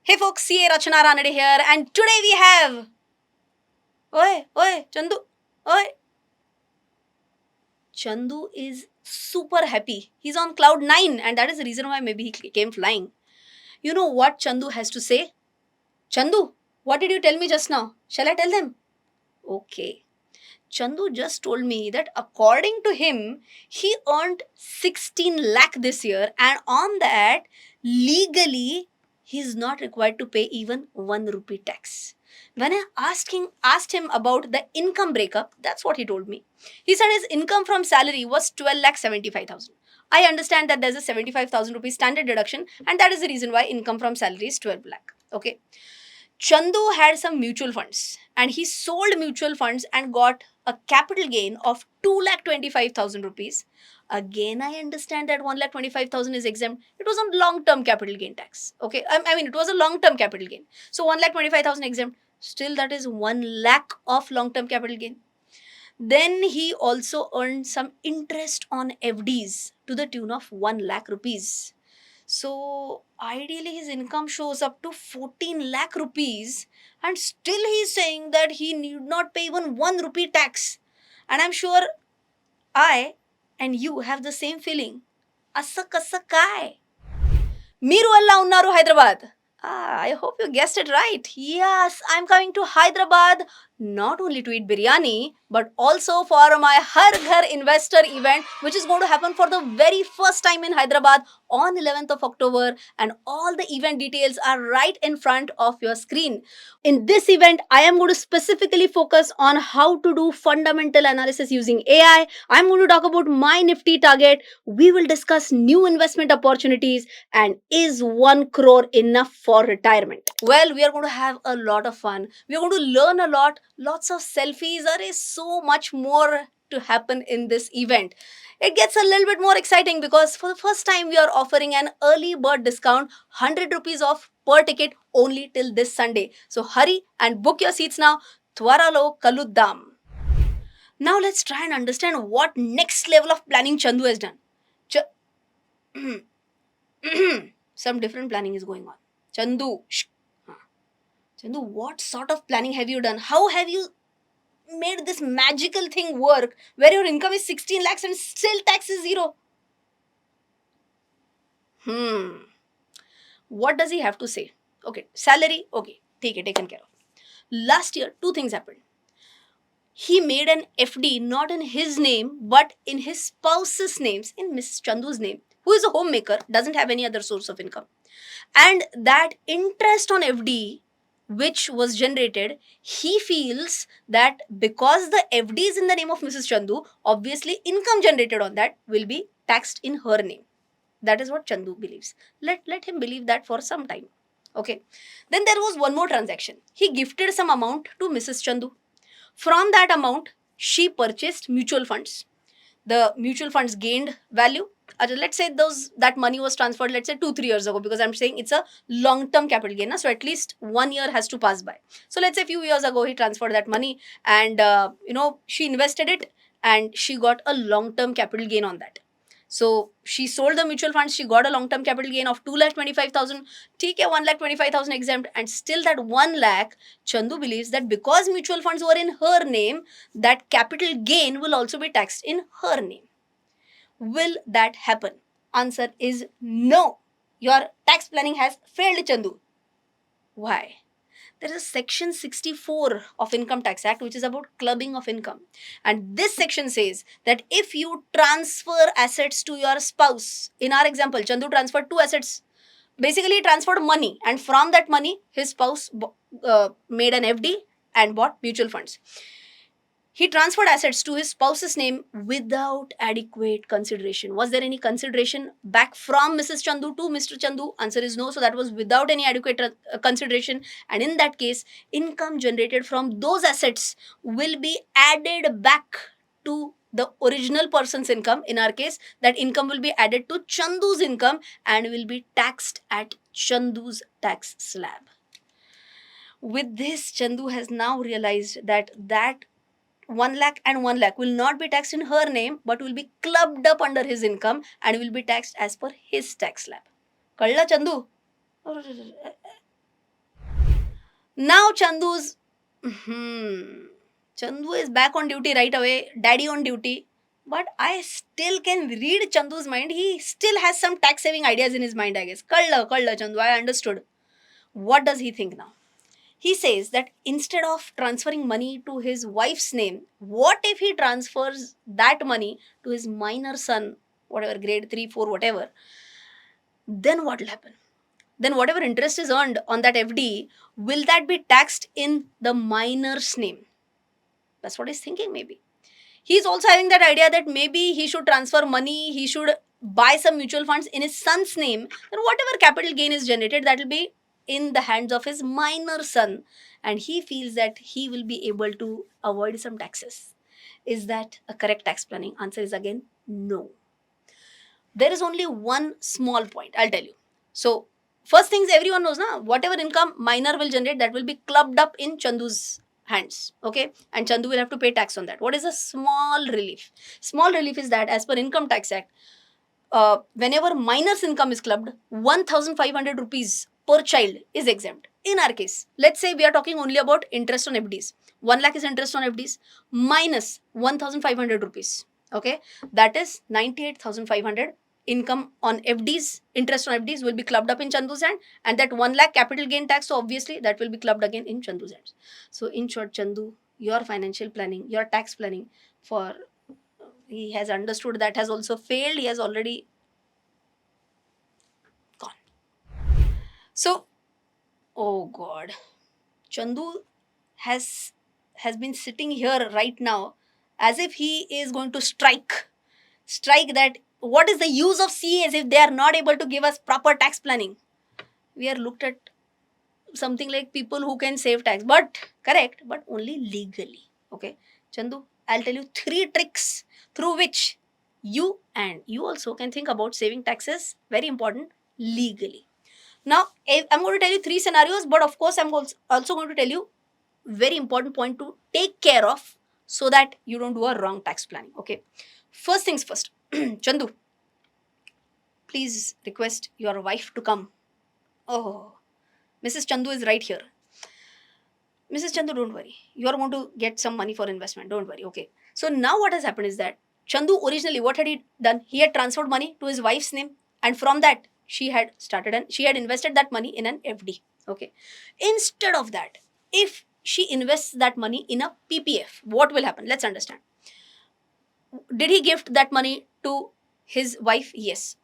Hey folks, CA Rachana Ranade here, and today we have. Oi, Chandu. Oi. Chandu is super happy. He's on cloud 9, and that is the reason why maybe he came flying. You know what Chandu has to say? Chandu, what did you tell me just now? Shall I tell them? Okay. Chandu just told me that according to him, he earned 16 lakh this year, and on that, legally, he is not required to pay even 1 rupee tax. When I asked him about the income breakup, that's what he told me. He said his income from salary was 12 lakh 75,000. I understand that there's a 75,000 rupees standard deduction, and that is the reason why income from salary is 12 lakh. Okay. Chandu had some mutual funds and he sold mutual funds and got a capital gain of 2,25,000 rupees. Again, I understand that 1,25,000 is exempt. It was on long term capital gain tax. Okay, I mean, it was a long term capital gain. So 1,25,000 exempt. Still, that is 1 lakh of long term capital gain. Then he also earned some interest on FDs to the tune of 1 lakh rupees. So ideally, his income shows up to 14 lakh rupees, and still he's saying that he need not pay even 1 rupee tax. And I'm sure I and you have the same feeling. Asa kasa kai? Miru alla unnaru Hyderabad. I hope you guessed it right. Yes, I'm coming to Hyderabad not only to eat biryani but also for my Har Ghar Investor event, which is going to happen for the very first time in Hyderabad on 11th of October. And all the event details are right in front of your screen. In this event, I am going to specifically focus on how to do fundamental analysis using AI. I'm going to talk about my Nifty target. We will discuss new investment opportunities and is 1 crore enough for retirement? Well, we are going to have a lot of fun. We are going to learn a lot. Lots of selfies. There is so much more to happen in this event. It gets a little bit more exciting because for the first time we are offering an early bird discount, 100 rupees off per ticket only till this Sunday. So hurry and book your seats now. Twaralo Kaluddam. Now let's try and understand what next level of planning Chandu has done. Some different planning is going on. Chandu, Chandu, what sort of planning have you done? How have you made this magical thing work where your income is 16 lakhs and still tax is zero? What does he have to say? Okay, salary, okay, take it, taken care of. Last year, two things happened. He made an FD not in his name but in his spouse's names, in Mrs. Chandu's name, who is a homemaker, doesn't have any other source of income. And that interest on FD which was generated, he feels that because the FD is in the name of Mrs. Chandu, obviously income generated on that will be taxed in her name. That is what Chandu believes. Let him believe that for some time. Okay. Then there was one more transaction. He gifted some amount to Mrs. Chandu. From that amount, she purchased mutual funds. The mutual funds gained value. Let's say that money was transferred, let's say 2-3 years ago, because I'm saying it's a long-term capital gain. So at least 1 year has to pass by. So let's say a few years ago, he transferred that money and, she invested it and she got a long-term capital gain on that. So she sold the mutual funds, she got a long-term capital gain of 2,25,000. TK 1,25,000 exempt, and still that 1 lakh, Chandu believes that because mutual funds were in her name, that capital gain will also be taxed in her name. Will that happen? Answer is no. Your tax planning has failed, Chandu. Why? There is a section 64 of Income Tax Act which is about clubbing of income. And this section says that if you transfer assets to your spouse, in our example, Chandu transferred 2 assets. Basically, he transferred money, and from that money, his spouse made an FD and bought mutual funds. He transferred assets to his spouse's name without adequate consideration. Was there any consideration back from Mrs. Chandu to Mr. Chandu? Answer is no. So that was without any adequate consideration. And in that case, income generated from those assets will be added back to the original person's income. In our case, that income will be added to Chandu's income and will be taxed at Chandu's tax slab. With this, Chandu has now realized that 1 lakh and 1 lakh will not be taxed in her name but will be clubbed up under his income and will be taxed as per his tax slab. Kalla, Chandu? Now Chandu is back on duty right away, daddy on duty. But I still can read Chandu's mind. He still has some tax saving ideas in his mind, I guess. Kalla Chandu, I understood. What does he think now? He says that instead of transferring money to his wife's name, what if he transfers that money to his minor son, whatever, grade 3, 4, whatever? Then what will happen? Then whatever interest is earned on that FD, will that be taxed in the minor's name? That's what he's thinking, maybe. He's also having that idea that maybe he should transfer money, he should buy some mutual funds in his son's name. Then whatever capital gain is generated, that will be in the hands of his minor son. And he feels that he will be able to avoid some taxes. Is that a correct tax planning? Answer is again no. There is only one small point, I'll tell you. So, first things everyone knows, na, whatever income minor will generate, that will be clubbed up in Chandu's hands. Okay, and Chandu will have to pay tax on that. What is a small relief? Small relief is that, as per Income Tax Act, whenever minor's income is clubbed, 1,500 rupees per child is exempt. In our case, let's say we are talking only about interest on FDs. 1 lakh is interest on FDs minus 1,500 rupees. Okay, that is 98,500 income on FDs, interest on FDs will be clubbed up in Chandu's hand, and that 1 lakh capital gain tax, so obviously that will be clubbed again in Chandu's hands. So, in short, Chandu, your financial planning, your tax planning for he has understood that has also failed. He has already gone. So, oh God, Chandu has been sitting here right now as if he is going to strike that what is the use of CAs if they are not able to give us proper tax planning. We are looked at something like people who can save tax, but correct, but only legally. Okay, Chandu, I'll tell you 3 tricks through which you and you also can think about saving taxes, very important, legally. Now, I'm going to tell you 3 scenarios, but of course, I'm also going to tell you very important point to take care of so that you don't do a wrong tax planning. Okay, first things first, Chandu, please request your wife to come. Oh, Mrs. Chandu is right here. Mrs. Chandu, don't worry. You are going to get some money for investment. Don't worry. Okay. So now what has happened is that Chandu originally, what had he done? He had transferred money to his wife's name, and from that she had started and she had invested that money in an FD. Okay. Instead of that, if she invests that money in a PPF, what will happen? Let's understand. Did he gift that money to his wife? Yes.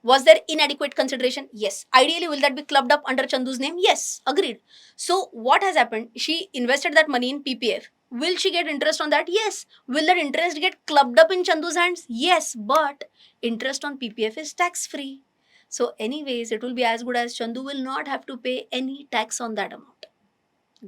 Was there inadequate consideration? Yes. Ideally, will that be clubbed up under Chandu's name? Yes. Agreed. So, what has happened? She invested that money in PPF. Will she get interest on that? Yes. Will that interest get clubbed up in Chandu's hands? Yes. But interest on PPF is tax free. So, anyways, it will be as good as Chandu will not have to pay any tax on that amount.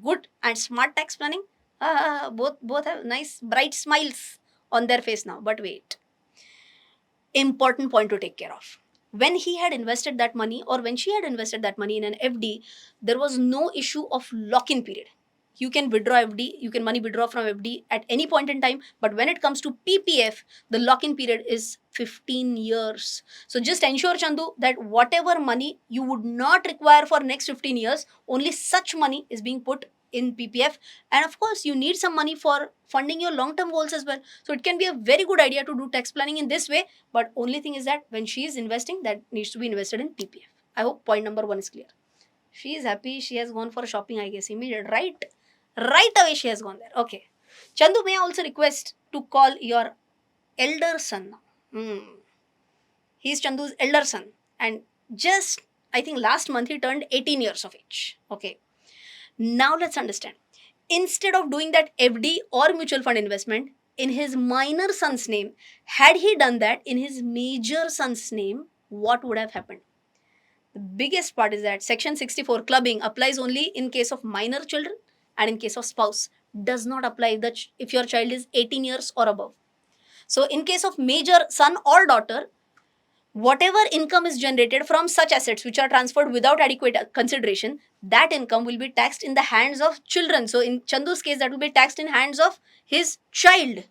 Good and smart tax planning. Both have nice bright smiles on their face now. But wait, important point to take care of. When he had invested that money or when she had invested that money in an FD, there was no issue of lock-in period. You can withdraw FD, you can money withdraw from FD at any point in time. But when it comes to PPF, the lock-in period is 15 years. So just ensure, Chandu, that whatever money you would not require for next 15 years, only such money is being put in PPF. And of course, you need some money for funding your long-term goals as well. So it can be a very good idea to do tax planning in this way. But only thing is that when she is investing, that needs to be invested in PPF. I hope point number 1 is clear. She is happy. She has gone for shopping, I guess, immediate. Right away she has gone there. Okay. Chandu, may I also request to call your elder son now? He is Chandu's elder son. And just, I think last month he turned 18 years of age. Okay. Now let's understand. Instead of doing that FD or mutual fund investment in his minor son's name, had he done that in his major son's name, what would have happened? The biggest part is that Section 64 clubbing applies only in case of minor children and in case of spouse. Does not apply if your child is 18 years or above. So in case of major son or daughter, whatever income is generated from such assets which are transferred without adequate consideration, that income will be taxed in the hands of children. So in Chandu's case, that will be taxed in hands of his child.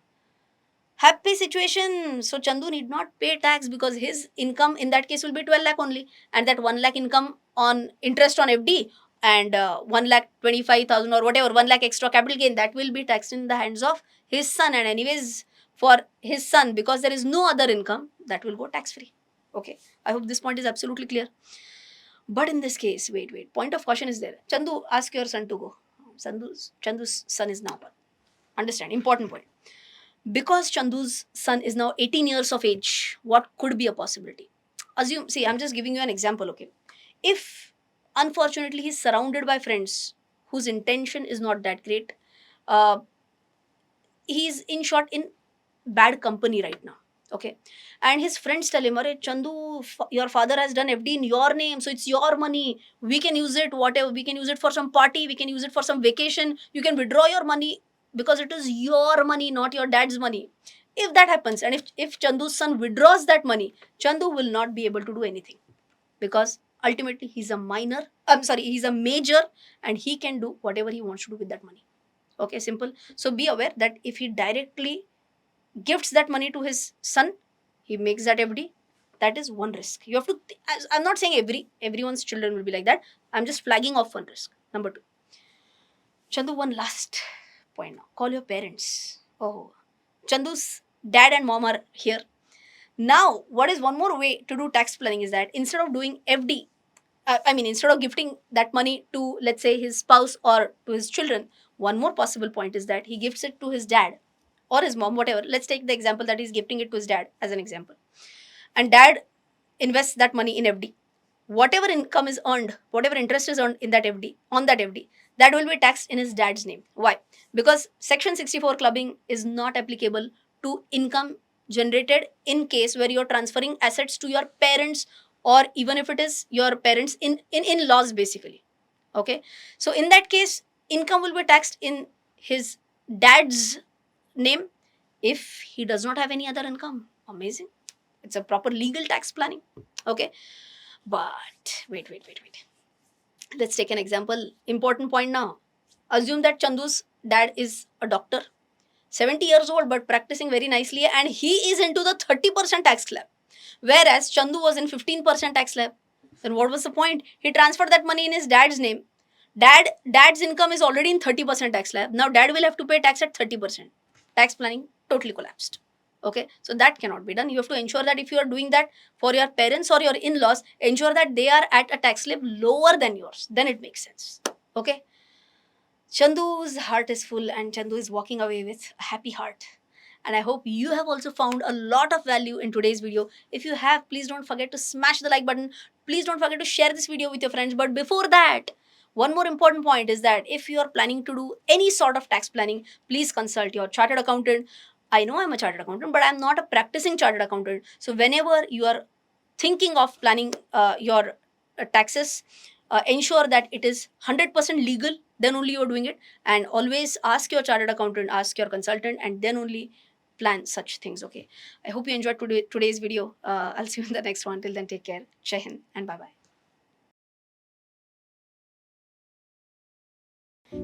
Happy situation. So Chandu need not pay tax because his income in that case will be 12 lakh only, and that 1 lakh income on interest on FD and 1,25,000 or whatever, 1 lakh extra capital gain, that will be taxed in the hands of his son. And anyways, for his son, because there is no other income, that will go tax free. Okay, I hope this point is absolutely clear. But in this case, wait, point of caution is there. Chandu, ask your son to go. Chandu's son is now, understand, important point. Because Chandu's son is now 18 years of age, what could be a possibility? Assume, see, I'm just giving you an example, okay? If unfortunately he's surrounded by friends whose intention is not that great, uh, he's in short in bad company right now, okay? And his friends tell him, "Arey Chandu, your father has done FD in your name, so it's your money. We can use it, whatever. We can use it for some party. We can use it for some vacation. You can withdraw your money because it is your money, not your dad's money." If that happens, and if Chandu's son withdraws that money, Chandu will not be able to do anything, because ultimately he's a minor. I'm sorry, he's a major, and he can do whatever he wants to do with that money. Okay, simple. So be aware that if he directly gifts that money to his son, he makes that FD, that is one risk. You have to, I'm not saying everyone's children will be like that. I'm just flagging off one risk. Number two, Chandu, one last point now. Call your parents. Oh, Chandu's dad and mom are here. Now, what is one more way to do tax planning is that instead of doing FD, instead of gifting that money to, let's say, his spouse or to his children, one more possible point is that he gifts it to his dad or his mom, whatever. Let's take the example that he's gifting it to his dad as an example. And dad invests that money in FD. Whatever income is earned, whatever interest is earned in that FD, on that FD, that will be taxed in his dad's name. Why? Because Section 64 clubbing is not applicable to income generated in case where you're transferring assets to your parents, or even if it is your parents in laws basically. Okay, so in that case, income will be taxed in his dad's name if he does not have any other income. Amazing. It's a proper legal tax planning. Okay, but wait. Let's take an example. Important point now. Assume that Chandu's dad is a doctor, 70 years old, but practicing very nicely, and he is into the 30% tax slab, whereas Chandu was in 15% tax slab. Then what was the point? He transferred that money in his dad's name. Dad's income is already in 30% tax slab. Now dad will have to pay tax at 30%. Tax planning totally collapsed. Okay, so that cannot be done. You have to ensure that if you are doing that for your parents or your in-laws, ensure that they are at a tax slab lower than yours. Then it makes sense. Okay, Chandu's heart is full and Chandu is walking away with a happy heart. And I hope you have also found a lot of value in today's video. If you have, please don't forget to smash the like button. Please don't forget to share this video with your friends. But before that, one more important point is that if you are planning to do any sort of tax planning, please consult your chartered accountant. I know I'm a chartered accountant, but I'm not a practicing chartered accountant. So whenever you are thinking of planning your taxes, ensure that it is 100% legal, then only you're doing it. And always ask your chartered accountant, ask your consultant, and then only plan such things. Okay, I hope you enjoyed today's video. I'll see you in the next one. Till then, take care. Jai Hind and bye bye.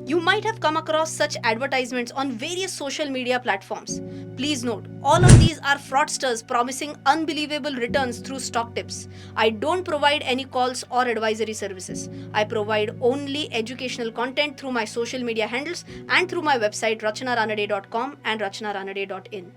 You might have come across such advertisements on various social media platforms. Please note, all of these are fraudsters promising unbelievable returns through stock tips. I don't provide any calls or advisory services. I provide only educational content through my social media handles and through my website rachnaranade.com and rachnaranade.in.